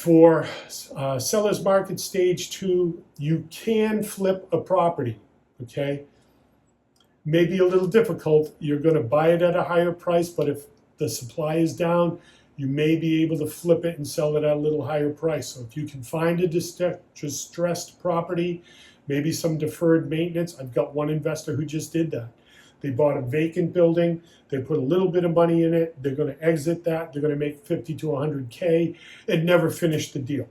For seller's market stage 2, you can flip a property, okay? Maybe a little difficult. You're going to buy it at a higher price, but if the supply is down, you may be able to flip it and sell it at a little higher price. So if you can find a distressed property, maybe some deferred maintenance. I've got one investor who just did that. They bought a vacant building. They put a little bit of money in it. They're going to exit that. They're going to make 50 to 100K and never finish the deal.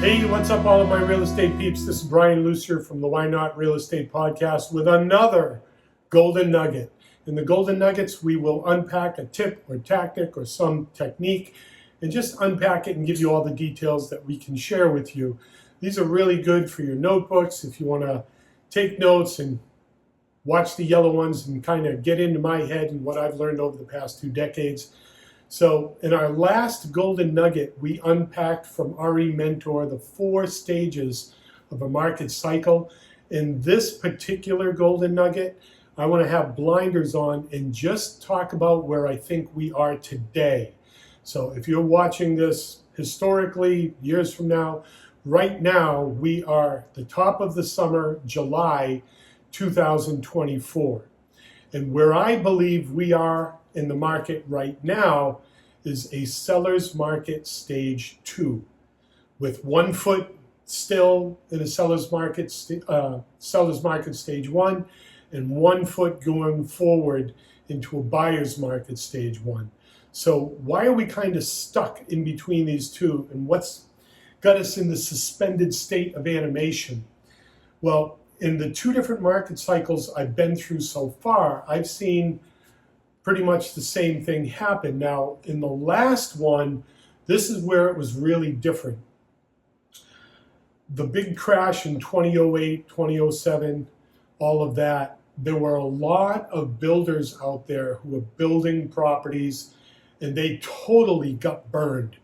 Hey, what's up, all of my real estate peeps? This is Brian Lucier from the Why Not Real Estate Podcast with another Golden Nugget. In the Golden Nuggets, we will unpack a tip or tactic or some technique and just unpack it and give you all the details that we can share with you. These are really good for your notebooks if you want to take notes and watch the yellow ones and kind of get into my head and what I've learned over the past 2 decades. So in our last Golden Nugget, we unpacked from RE Mentor the 4 stages of a market cycle. In this particular Golden Nugget, I want to have blinders on and just talk about where I think we are today. So if you're watching this historically, years from now, right now we are the top of the summer, July 2024. And where I believe we are in the market right now is a seller's market stage 2, with 1 foot still in a seller's market stage 1 and 1 foot going forward into a buyer's market stage 1. So why are we kind of stuck in between these two, and what's got us in the suspended state of animation? Well, in the 2 different market cycles I've been through so far, I've seen pretty much the same thing happen. Now, in the last one, this is where it was really different. The big crash in 2008, 2007, all of that, there were a lot of builders out there who were building properties, and they totally got burned.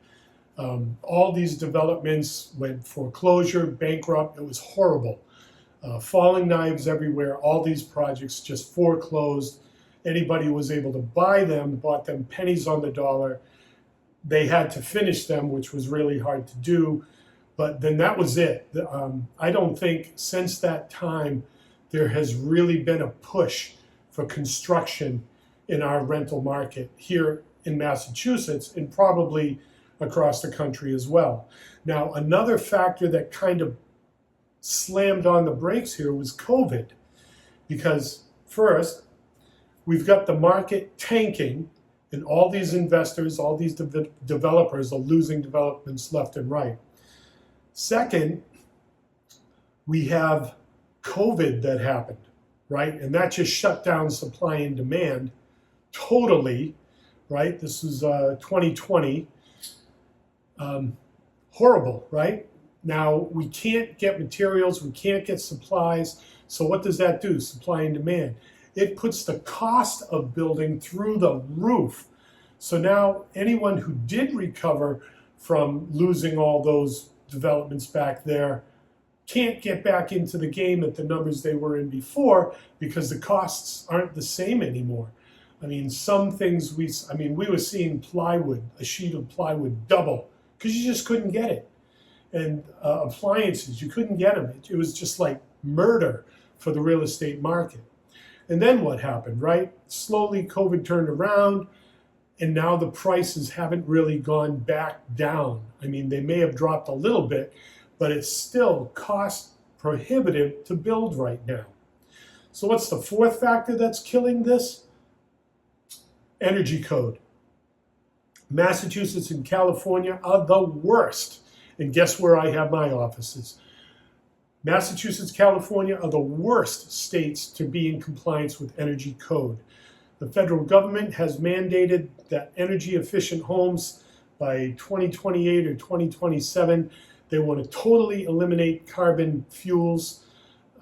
All these developments went foreclosure, bankrupt. It was horrible. Falling knives everywhere. All these projects just foreclosed. Anybody who was able to buy them bought them pennies on the dollar. They had to finish them, which was really hard to do. But then that was it. I don't think since that time there has really been a push for construction in our rental market here in Massachusetts and probably across the country as well. Now, another factor that kind of slammed on the brakes here was COVID, because first, we've got the market tanking and all these investors, all these developers are losing developments left and right. Second, we have COVID that happened, right? And that just shut down supply and demand totally, right? This is 2020. Horrible, right? Now, we can't get materials, we can't get supplies. So what does that do? Supply and demand. It puts the cost of building through the roof. So now anyone who did recover from losing all those developments back there can't get back into the game at the numbers they were in before, because the costs aren't the same anymore. I mean, some things we were seeing plywood, a sheet of plywood double, because you just couldn't get it. And appliances, you couldn't get them. It was just like murder for the real estate market. And then what happened, right? Slowly COVID turned around, and now the prices haven't really gone back down. I mean, they may have dropped a little bit, but it's still cost prohibitive to build right now. So what's the 4th factor that's killing this? Energy code. Massachusetts and California are the worst. And guess where I have my offices? Massachusetts, California are the worst states to be in compliance with energy code. The federal government has mandated that energy efficient homes by 2028 or 2027, they want to totally eliminate carbon fuels.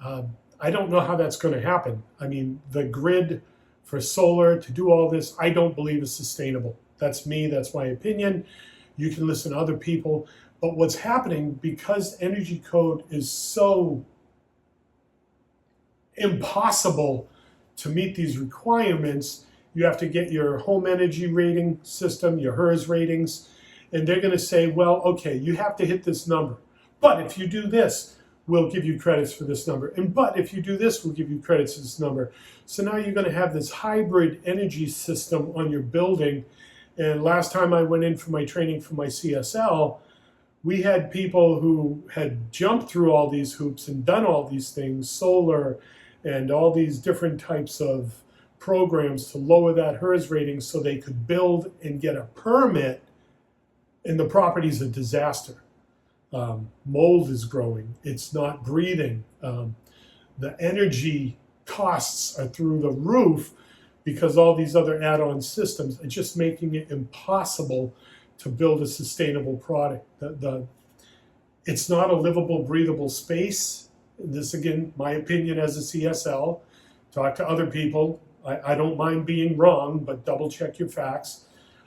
I don't know how that's going to happen. I mean, the grid for solar to do all this, I don't believe is sustainable. That's me, that's my opinion. You can listen to other people. But what's happening, because energy code is so impossible to meet these requirements. You have to get your home energy rating system, your HERS ratings, and they're going to say, well, okay, you have to hit this number. But if you do this, we'll give you credits for this number. But if you do this, we'll give you credits for this number. So now you're going to have this hybrid energy system on your building. And last time I went in for my training for my CSL, we had people who had jumped through all these hoops and done all these things, solar and all these different types of programs to lower that HERS rating so they could build and get a permit, and the property's a disaster. Mold is growing. It's not breathing. The energy costs are through the roof because all these other add-on systems are just making it impossible to build a sustainable product. It's not a livable, breathable space. This, again, my opinion as a CSL. Talk to other people. I don't mind being wrong, but double check your facts.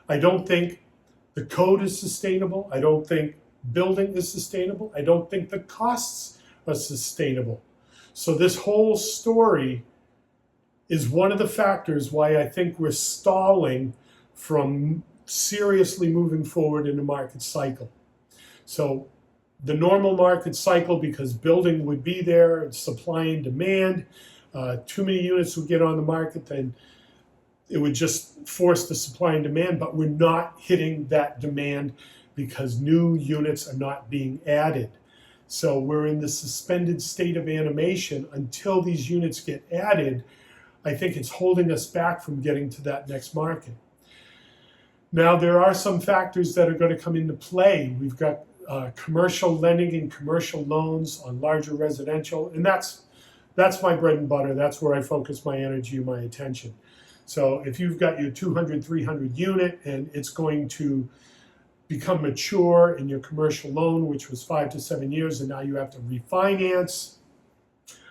I don't think the code is sustainable. I don't think building is sustainable. I don't think the costs are sustainable. So this whole story is one of the factors why I think we're stalling from seriously moving forward in the market cycle. So the normal market cycle, because building would be there, supply and demand, too many units would get on the market, then it would just force the supply and demand, but we're not hitting that demand because new units are not being added. So we're in the suspended state of animation until these units get added. I think it's holding us back from getting to that next market. Now, there are some factors that are going to come into play. We've got commercial lending and commercial loans on larger residential, and that's my bread and butter. That's where I focus my energy and my attention. So if you've got your 200, 300 unit and it's going to become mature in your commercial loan, which was 5 to 7 years, and now you have to refinance,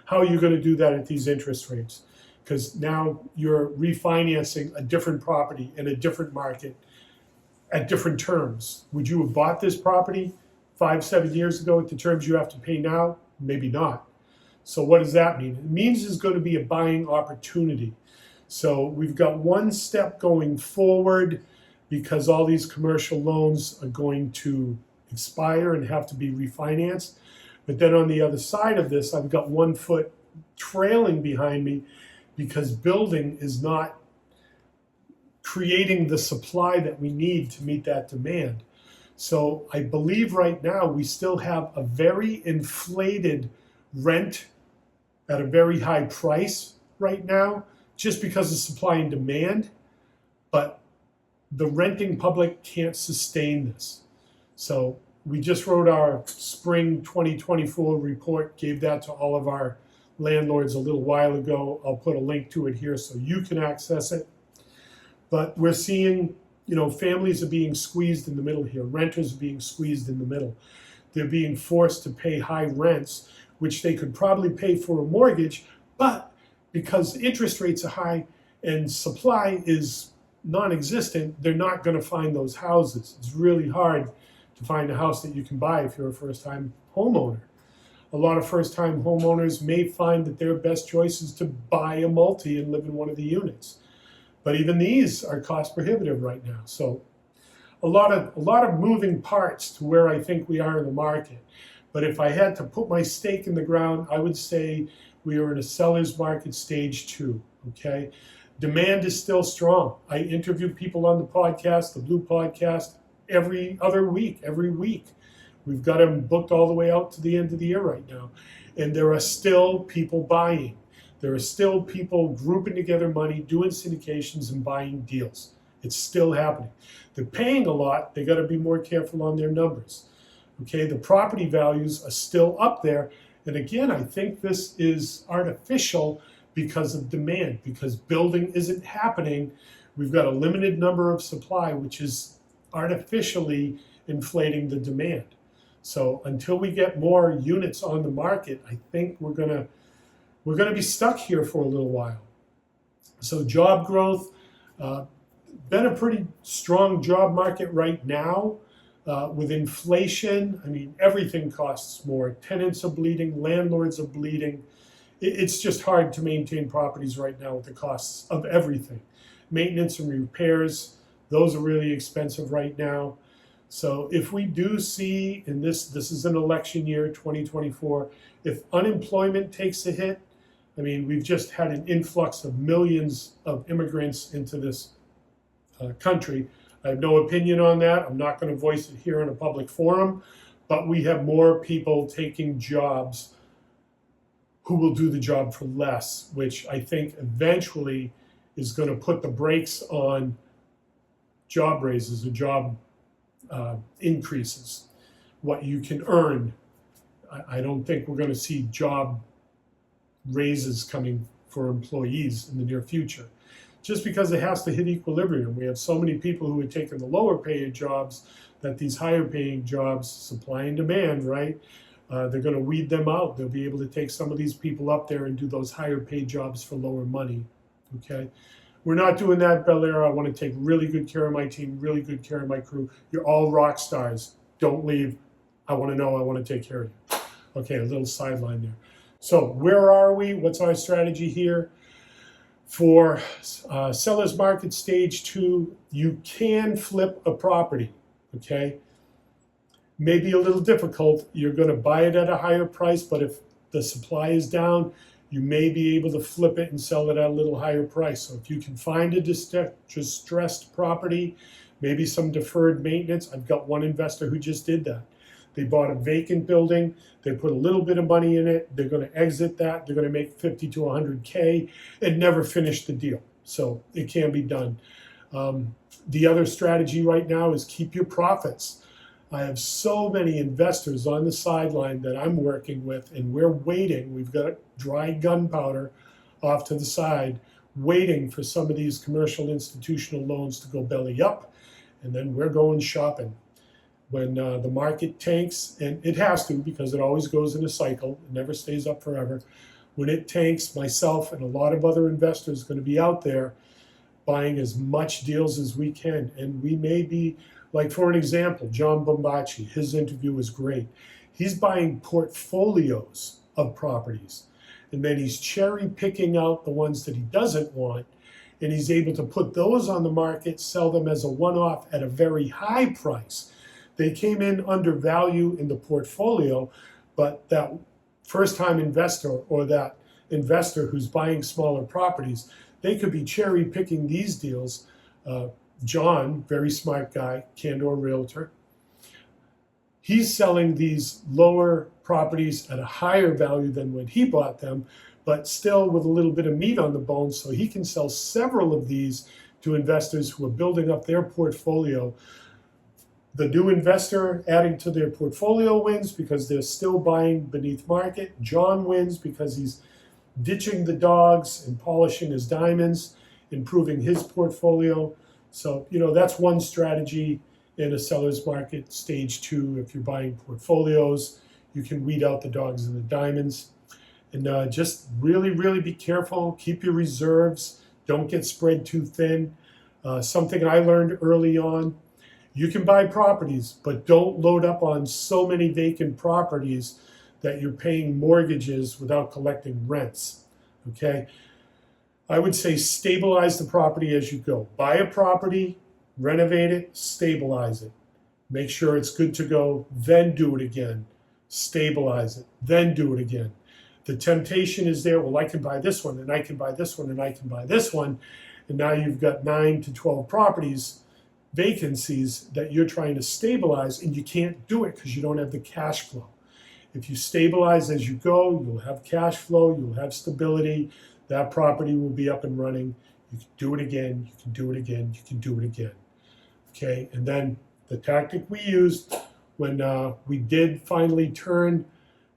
how are you going to do that at these interest rates? Because now you're refinancing a different property in a different market at different terms. Would you have bought this property 5, 7 years ago at the terms you have to pay now? Maybe not. So what does that mean? It means there's going to be a buying opportunity. So we've got one step going forward because all these commercial loans are going to expire and have to be refinanced. But then on the other side of this, I've got 1 foot trailing behind me because building is not creating the supply that we need to meet that demand. So I believe right now we still have a very inflated rent at a very high price right now, just because of supply and demand, but the renting public can't sustain this. So we just wrote our spring 2024 report, gave that to all of our landlords a little while ago. I'll put a link to it here so you can access it. But we're seeing, families are being squeezed in the middle here. Renters are being squeezed in the middle. They're being forced to pay high rents, which they could probably pay for a mortgage, but because interest rates are high and supply is non-existent, they're not going to find those houses. It's really hard to find a house that you can buy if you're a first-time homeowner. A lot of first-time homeowners may find that their best choice is to buy a multi and live in one of the units. But even these are cost prohibitive right now. So a lot of moving parts to where I think we are in the market. But if I had to put my stake in the ground, I would say we are in a seller's market stage 2, okay? Demand is still strong. I interview people on the podcast, the Blue Podcast, every week. We've got them booked all the way out to the end of the year right now. And there are still people buying. There are still people grouping together money, doing syndications and buying deals. It's still happening. They're paying a lot. They got to be more careful on their numbers. Okay, the property values are still up there. And again, I think this is artificial because of demand, because building isn't happening. We've got a limited number of supply, which is artificially inflating the demand. So until we get more units on the market, I think we're gonna be stuck here for a little while. So job growth, been a pretty strong job market right now. With inflation, everything costs more. Tenants are bleeding, landlords are bleeding. it's just hard to maintain properties right now with the costs of everything. Maintenance and repairs, those are really expensive right now. So if we do see, in this is an election year, 2024, if unemployment takes a hit, I mean, we've just had an influx of millions of immigrants into this country. I have no opinion on that. I'm not going to voice it here in a public forum, but we have more people taking jobs who will do the job for less, which I think eventually is going to put the brakes on job raises or job increases, what you can earn. I don't think we're going to see job raises coming for employees in the near future, just because it has to hit equilibrium. We have so many people who have taken the lower paid jobs that these higher paying jobs, supply and demand, right? They're going to weed them out. They'll be able to take some of these people up there and do those higher paid jobs for lower money, okay? We're not doing that, Bel Air. I want to take really good care of my team, really good care of my crew. You're all rock stars. Don't leave. I want to know. I want to take care of you. Okay, a little sideline there. So where are we? What's our strategy here? For seller's market stage 2, you can flip a property, okay? Maybe a little difficult. You're going to buy it at a higher price, but if the supply is down, you may be able to flip it and sell it at a little higher price. So if you can find a distressed property, maybe some deferred maintenance. I've got one investor who just did that. They bought a vacant building. They put a little bit of money in it. They're going to exit that. They're going to make 50 to 100K and never finish the deal. So it can be done. The other strategy right now is keep your profits. I have so many investors on the sideline that I'm working with, and we're waiting. We've got dry gunpowder off to the side, waiting for some of these commercial institutional loans to go belly up, and then we're going shopping. When the market tanks, and it has to because it always goes in a cycle, it never stays up forever. When it tanks, myself and a lot of other investors are going to be out there buying as much deals as we can. And we may be, like for an example, John Bombachi, his interview was great. He's buying portfolios of properties, and then he's cherry picking out the ones that he doesn't want, and he's able to put those on the market, sell them as a one-off at a very high price. They came in under value in the portfolio, but that first-time investor or that investor who's buying smaller properties, they could be cherry picking these deals. John, very smart guy, Candor Realtor, he's selling these lower properties at a higher value than when he bought them, but still with a little bit of meat on the bone, so he can sell several of these to investors who are building up their portfolio. The new investor adding to their portfolio wins because they're still buying beneath market. John wins because he's ditching the dogs and polishing his diamonds, improving his portfolio. So, that's one strategy in a seller's market, stage 2. If you're buying portfolios, you can weed out the dogs and the diamonds. And just really, really be careful. Keep your reserves. Don't get spread too thin. Something I learned early on, you can buy properties, but don't load up on so many vacant properties that you're paying mortgages without collecting rents, okay? I would say stabilize the property as you go. Buy a property, renovate it, stabilize it. Make sure it's good to go, then do it again. Stabilize it, then do it again. The temptation is there, well, I can buy this one, and I can buy this one, and I can buy this one, and now you've got 9 to 12 properties, vacancies that you're trying to stabilize, and you can't do it because you don't have the cash flow. If you stabilize as you go, you'll have cash flow, you'll have stability, that property will be up and running. You can do it again, you can do it again, you can do it again. Okay, and then the tactic we used when we did finally turn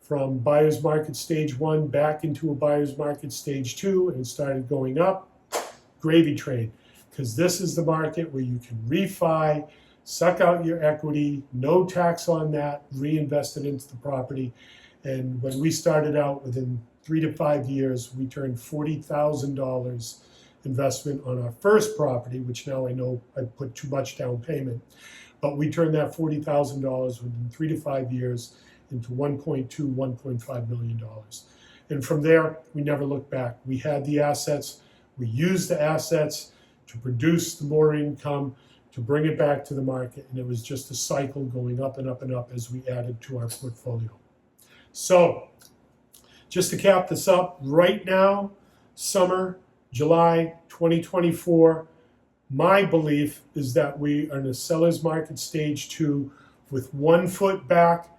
from buyer's market stage 1 back into a buyer's market stage 2 and started going up, gravy train. Because this is the market where you can refi, suck out your equity, no tax on that, reinvest it into the property. And when we started out, within 3 to 5 years, we turned $40,000 investment on our first property, which now I know I put too much down payment. But we turned that $40,000 within 3 to 5 years into $1.2, $1.5 million. And from there, we never looked back. We had the assets. We used the assets to produce the more income, to bring it back to the market. And it was just a cycle going up and up and up as we added to our portfolio. So just to cap this up, right now, summer, July 2024, my belief is that we are in a seller's market stage 2 with 1 foot back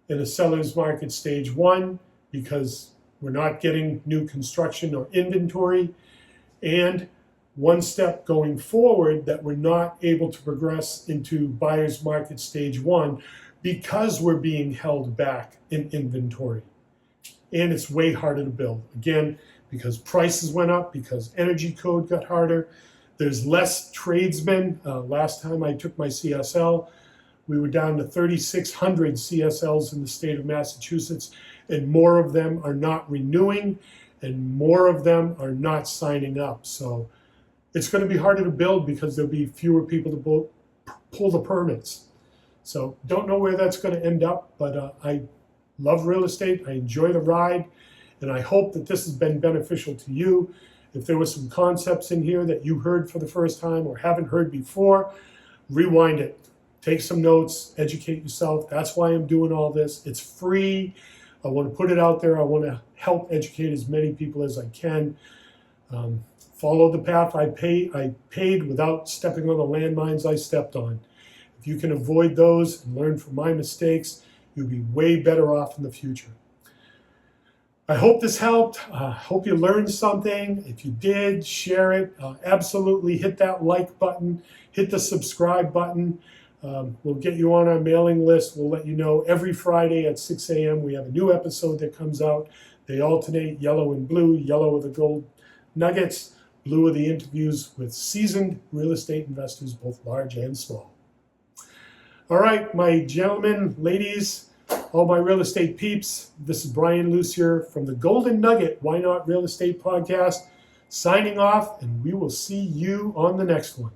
in a seller's market stage 1 because we're not getting new construction or inventory, and 1 step going forward that we're not able to progress into buyer's market stage 1 because we're being held back in inventory. And it's way harder to build. Again, because prices went up, because energy code got harder. There's less tradesmen. Last time I took my CSL, we were down to 3,600 CSLs in the state of Massachusetts, and more of them are not renewing, and more of them are not signing up. So it's going to be harder to build because there'll be fewer people to pull the permits. So don't know where that's going to end up, but I love real estate. I enjoy the ride, and I hope that this has been beneficial to you. If there were some concepts in here that you heard for the first time or haven't heard before, rewind it. Take some notes, educate yourself. That's why I'm doing all this. It's free. I want to put it out there. I want to help educate as many people as I can. Follow the path I paid without stepping on the landmines I stepped on. If you can avoid those and learn from my mistakes, you'll be way better off in the future. I hope this helped. Hope you learned something. If you did, share it. Absolutely hit that like button. Hit the subscribe button. We'll get you on our mailing list. We'll let you know every Friday at 6 a.m. we have a new episode that comes out. They alternate yellow and blue. Yellow are the gold nuggets. Blue are the interviews with seasoned real estate investors, both large and small. All right, my gentlemen, ladies, all my real estate peeps, this is Brian Lucier from the Golden Nugget, Why Not Real Estate Podcast, signing off, and we will see you on the next one.